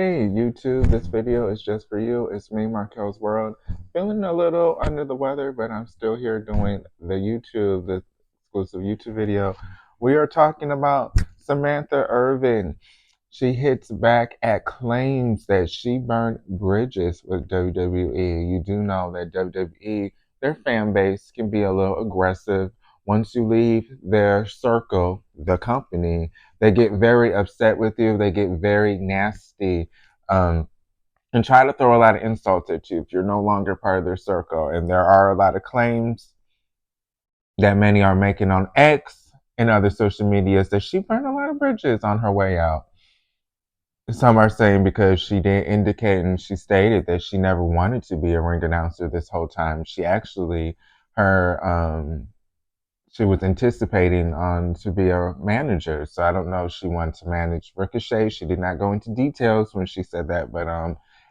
Hey YouTube, this video is just for you. It's me, Marquelworld. Feeling a little under the weather, but I'm still here doing the exclusive YouTube video. We are talking about Samantha Irvin. She hits back at claims that she burned bridges with WWE. You do know that WWE, their fan base can be a little aggressive. Once you leave their circle, the company, they get very upset with you. They get very nasty, um, and try to throw a lot of insults at you if you're no longer part of their circle. And there are a lot of claims that many are making on X and other social medias that she burned a lot of bridges on her way out. Some are saying because she did indicate and she stated that she never wanted to be a ring announcer this whole time. She actually, her she was anticipating on to be a manager. So I don't know if she wanted to manage Ricochet. She did not go into details when she said that, but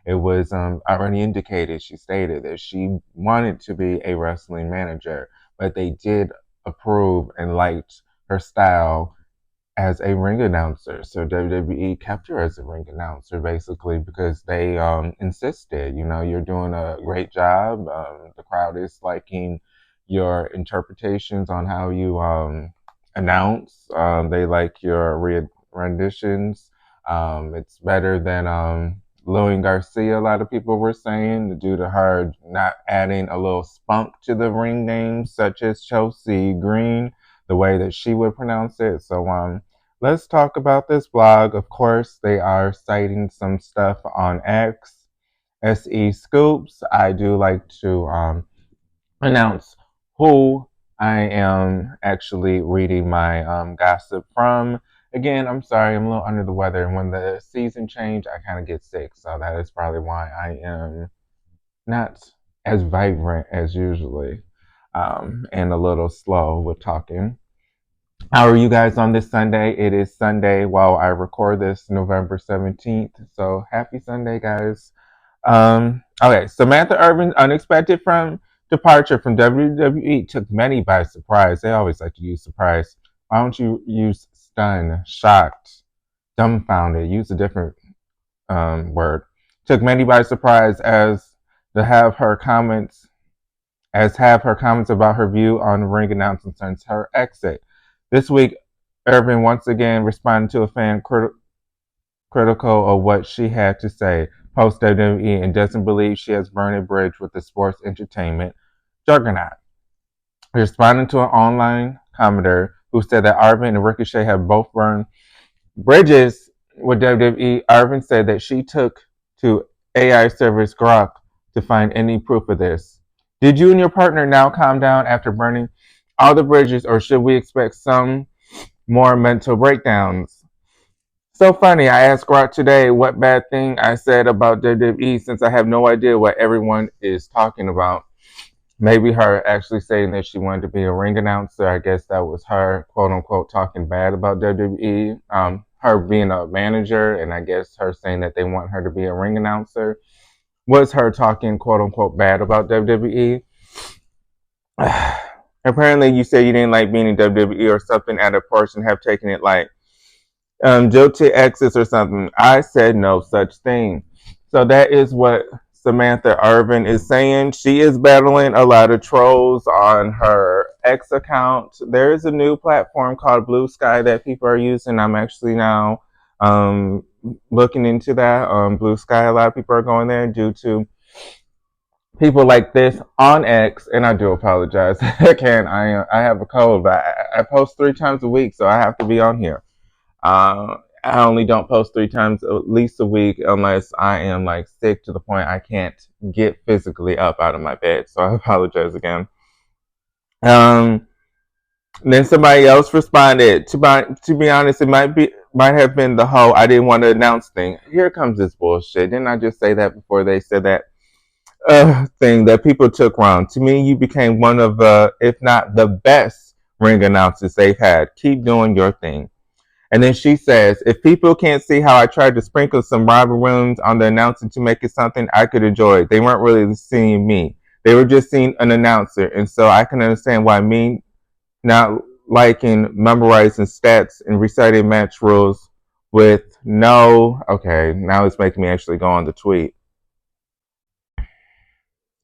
it was already indicated. She stated that she wanted to be a wrestling manager, but they did approve and liked her style as a ring announcer. So WWE kept her as a ring announcer basically because they insisted, you're doing a great job. The crowd is liking your interpretations on how you announce. They like your renditions. It's better than Louis Garcia, a lot of people were saying, due to her not adding a little spunk to the ring names, such as Chelsea Green, the way that she would pronounce it. So let's talk about this blog. Of course, they are citing some stuff on X, SE Scoops. I do like to announce who I am actually reading my gossip from. Again, I'm sorry, I'm a little under the weather, and when the season change, I kind of get sick. So that is probably why I am not as vibrant as usually, and a little slow with talking. How are you guys on this Sunday? It is Sunday while I record this, November 17th. So happy Sunday, guys. Okay, Samantha Irvin's unexpected departure from WWE took many by surprise. They always like to use surprise. Why don't you use stunned, shocked, dumbfounded? Use a different word. Took many by surprise to have her comments have her comments about her view on ring announcement since her exit. This week, Irvin once again responded to a fan critical of what she had to say post WWE and doesn't believe she has burned a bridge with the sports entertainment juggernaut. Responding to an online commenter who said that Irvin and Ricochet have both burned bridges with WWE, Irvin said that she took to AI service Grok to find any proof of this. Did you and your partner now calm down after burning all the bridges, or should we expect some more mental breakdowns? So funny, I asked Grok today what bad thing I said about WWE since I have no idea what everyone is talking about. Maybe her actually saying that she wanted to be a ring announcer. I guess that was her, quote unquote, talking bad about WWE. Her being a manager, and I guess her saying that they want her to be a ring announcer was her talking, quote unquote, bad about WWE. Apparently, you said you didn't like being in WWE or something, and a person have taken it like guilty exes or something. I said no such thing. So that is what Samantha Irvin is saying. She is battling a lot of trolls on her X account. There is a new platform called Blue Sky that people are using. I'm actually now looking into that. Blue Sky, a lot of people are going there due to people like this on X, and I do apologize. I have a cold, but I post 3 times a week, so I have to be on here. I only don't post 3 times at least a week unless I am like sick to the point I can't get physically up out of my bed. So I apologize again. Um, then somebody else responded. To be honest, it might have been the whole I didn't want to announce thing. Here comes this bullshit. Didn't I just say that before they said that thing that people took wrong? To me, you became one of the, if not the best ring announcers they've had. Keep doing your thing. And then she says, if people can't see how I tried to sprinkle some robber wounds on the announcing to make it something I could enjoy, they weren't really seeing me. They were just seeing an announcer. And so I can understand why me not liking memorizing stats and reciting match rules with no, okay, now it's making me actually go on the tweet.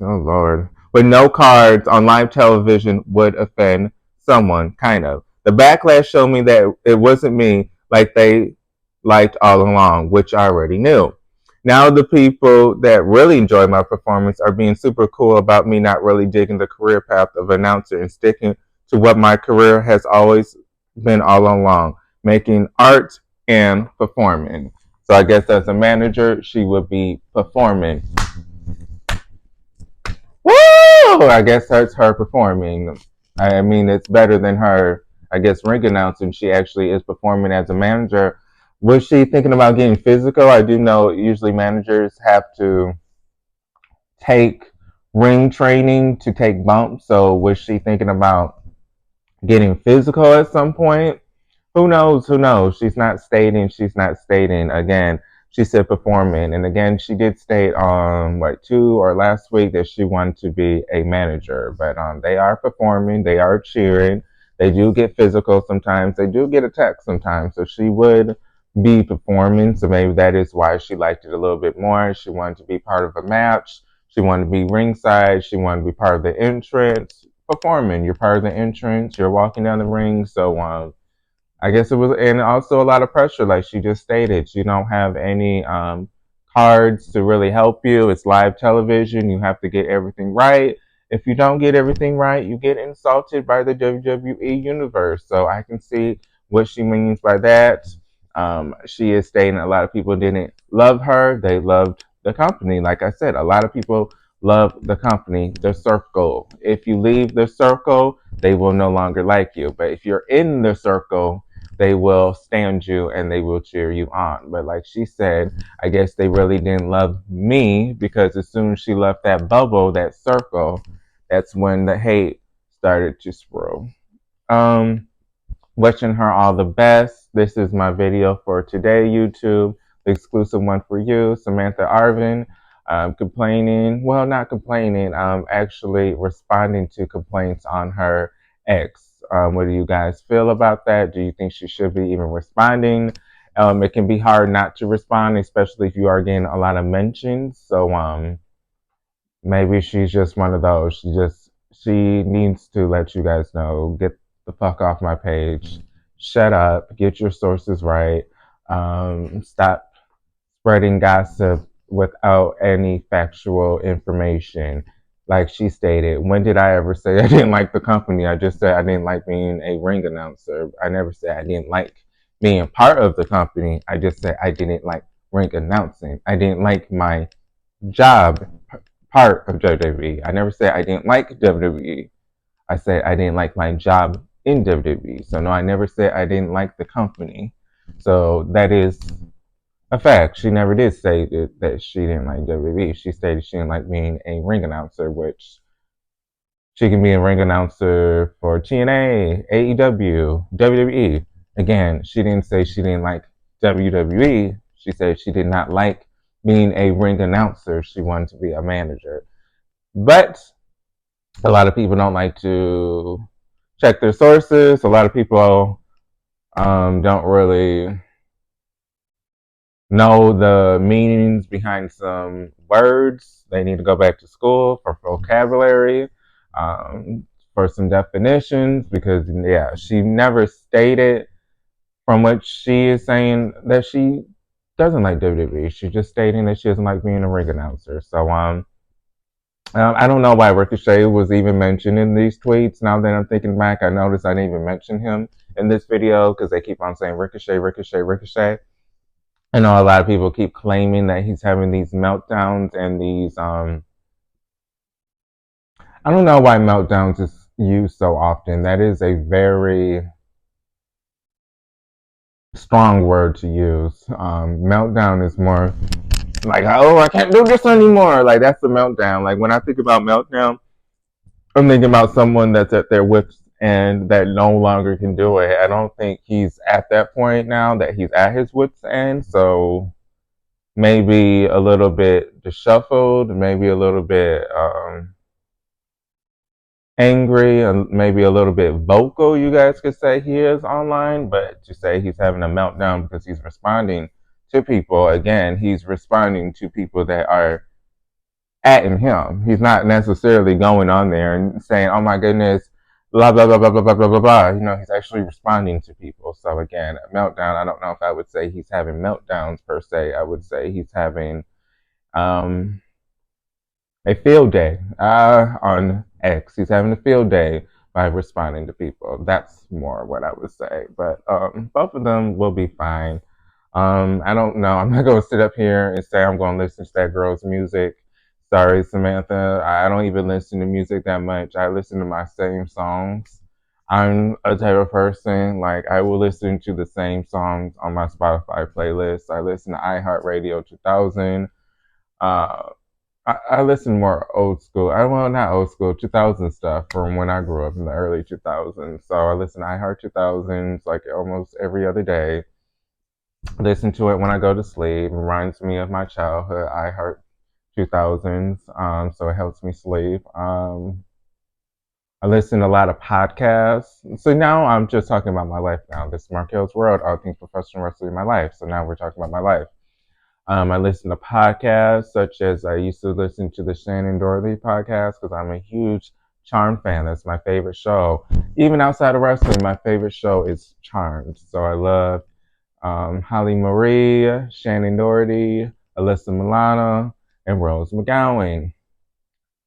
Oh Lord. With no cards on live television would offend someone, kind of. The backlash showed me that it wasn't me like they liked all along, which I already knew. Now the people that really enjoy my performance are being super cool about me not really digging the career path of announcer and sticking to what my career has always been all along, making art and performing. So I guess as a manager, she would be performing. Woo! I guess that's her performing. I mean, it's better than her, I guess, ring announcing. She actually is performing as a manager. Was she thinking about getting physical? I do know usually managers have to take ring training to take bumps. So was she thinking about getting physical at some point? Who knows? Who knows? She's not stating. She's not stating. Again, she said performing. And again, she did state on what, 2 or last week that she wanted to be a manager. But they are performing. They are cheering. They do get physical sometimes. They do get attacked sometimes. So she would be performing. So maybe that is why she liked it a little bit more. She wanted to be part of a match. She wanted to be ringside. She wanted to be part of the entrance. Performing. You're part of the entrance. You're walking down the ring. So I guess it was, and also a lot of pressure, like she just stated. You don't have any cards to really help you. It's live television. You have to get everything right. If you don't get everything right, you get insulted by the WWE Universe. So I can see what she means by that. She is stating a lot of people didn't love her. They loved the company. Like I said, a lot of people love the company, the circle. If you leave the circle, they will no longer like you. But if you're in the circle, they will stand you and they will cheer you on. But like she said, I guess they really didn't love me because as soon as she left that bubble, that circle, that's when the hate started to spread. Um, Wishing her all the best. This is my video for today, YouTube. The exclusive one for you, Samantha Irvin. Complaining, well, not complaining, actually responding to complaints on her ex. What do you guys feel about that? Do you think she should be even responding? It can be hard not to respond, especially if you are getting a lot of mentions. So, maybe she's just one of those. She needs to let you guys know, get the fuck off my page. Shut up. Get your sources right. Stop spreading gossip without any factual information. Like she stated, when did I ever say I didn't like the company? I just said I didn't like being a ring announcer. I never said I didn't like being part of the company. I just said I didn't like ring announcing. I didn't like my job part of WWE. I never said I didn't like WWE. I said I didn't like my job in WWE. So no, I never said I didn't like the company. So that is a fact. She never did say that she didn't like WWE. She stated she didn't like being a ring announcer, which she can be a ring announcer for TNA, AEW, WWE. Again, she didn't say she didn't like WWE. She said she did not like being a ring announcer. She wanted to be a manager. But a lot of people don't like to check their sources. A lot of people don't really know the meanings behind some words. They need to go back to school for vocabulary, for some definitions, because, yeah, she never stated from what she is saying that she doesn't like WWE. She's just stating that she doesn't like being a ring announcer. So, I don't know why Ricochet was even mentioned in these tweets. Now that I'm thinking back, I noticed I didn't even mention him in this video because they keep on saying Ricochet, Ricochet, Ricochet. I know a lot of people keep claiming that he's having these meltdowns and these I don't know why meltdowns is used so often. That is a very strong word to use. Meltdown is more like, oh, I can't do this anymore. Like that's the meltdown. Like when I think about meltdown, I'm thinking about someone that's at their wits end that no longer can do it. I don't think he's at that point now that he's at his wits end. So maybe a little bit disheveled, maybe a little bit angry and maybe a little bit vocal, you guys could say he is online, but to say he's having a meltdown because he's responding to people, again, he's responding to people that are atting him. He's not necessarily going on there and saying, "Oh my goodness, blah blah blah blah blah blah blah blah blah." He's actually responding to people. So again, a meltdown. I don't know if I would say he's having meltdowns per se. I would say he's having um, a field day on X. He's having a field day by responding to people. That's more what I would say. But both of them will be fine. I don't know. I'm not going to sit up here and say I'm going to listen to that girl's music. Sorry, Samantha. I don't even listen to music that much. I listen to my same songs. I'm a type of person, like, I will listen to the same songs on my Spotify playlist. I listen to iHeartRadio 2000. Uh, I listen more old school. Well, not old school, 2000 stuff from when I grew up in the early 2000s. So I listen to iHeart 2000s like almost every other day. Listen to it when I go to sleep. It reminds me of my childhood. iHeart 2000s, so it helps me sleep. I listen to a lot of podcasts. So now I'm just talking about my life now. This is Markel's World, all things professional wrestling in my life. So now we're talking about my life. I listen to podcasts such as I used to listen to the Shannon Dorothy podcast because I'm a huge Charmed fan. That's my favorite show. Even outside of wrestling, my favorite show is Charmed. So I love Holly Marie, Shannon Doherty, Alyssa Milano, and Rose McGowan.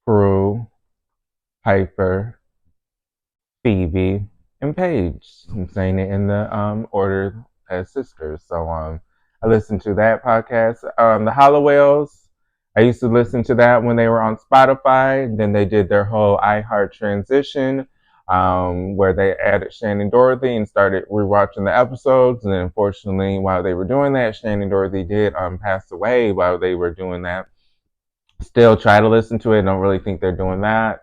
Prue, Piper, Phoebe, and Paige. I'm saying it in the order as sisters. So I listened to that podcast. The Hollowells, I used to listen to that when they were on Spotify. Then they did their whole iHeart transition, where they added Shannon Dorothy and started rewatching the episodes. And then unfortunately, while they were doing that, Shannon Dorothy did pass away while they were doing that. Still try to listen to it. Don't really think they're doing that.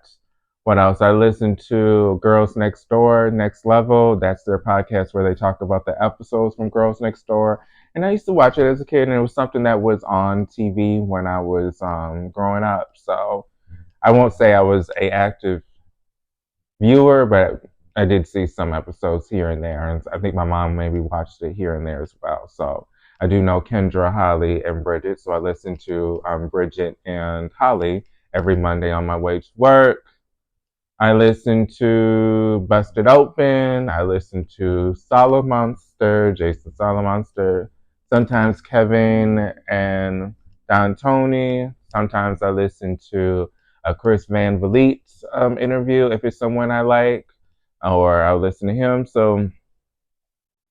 What else? I listen to Girls Next Door, Next Level. That's their podcast where they talk about the episodes from Girls Next Door. And I used to watch it as a kid, and it was something that was on TV when I was growing up. So I won't say I was a active viewer, but I did see some episodes here and there, and I think my mom maybe watched it here and there as well. So I do know Kendra, Holly, and Bridget, so I listen to Bridget and Holly every Monday on my way to work. I listen to Busted Open. I listen to Solomonster, Jason Solomonster. Sometimes Kevin and Don Tony. Sometimes I listen to a Chris Van Vliet interview if it's someone I like, or I'll listen to him. So,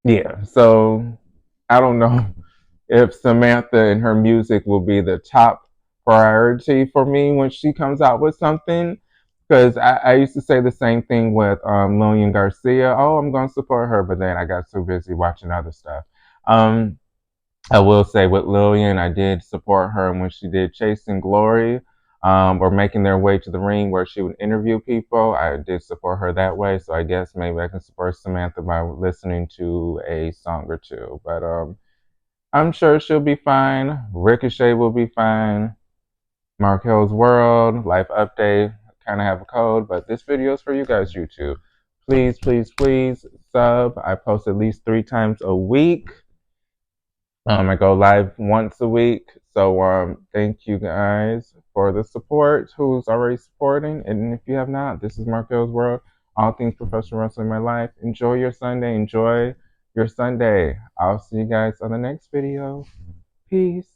yeah. So, I don't know if Samantha and her music will be the top priority for me when she comes out with something. Because I used to say the same thing with Lillian Garcia. Oh, I'm going to support her, but then I got so busy watching other stuff. Um, I will say with Lillian, I did support her when she did Chasing Glory, or Making Their Way to the Ring, where she would interview people. I did support her that way, so I guess maybe I can support Samantha by listening to a song or two. But I'm sure she'll be fine. Ricochet will be fine. Markel's World, Life Update, kind of have a code, but this video is for you guys, YouTube. Please, please, please sub. I post at least 3 times a week. I go live once a week. So thank you guys for the support who's already supporting. And if you have not, this is Markel's World. All things professional wrestling in my life. Enjoy your Sunday. Enjoy your Sunday. I'll see you guys on the next video. Peace.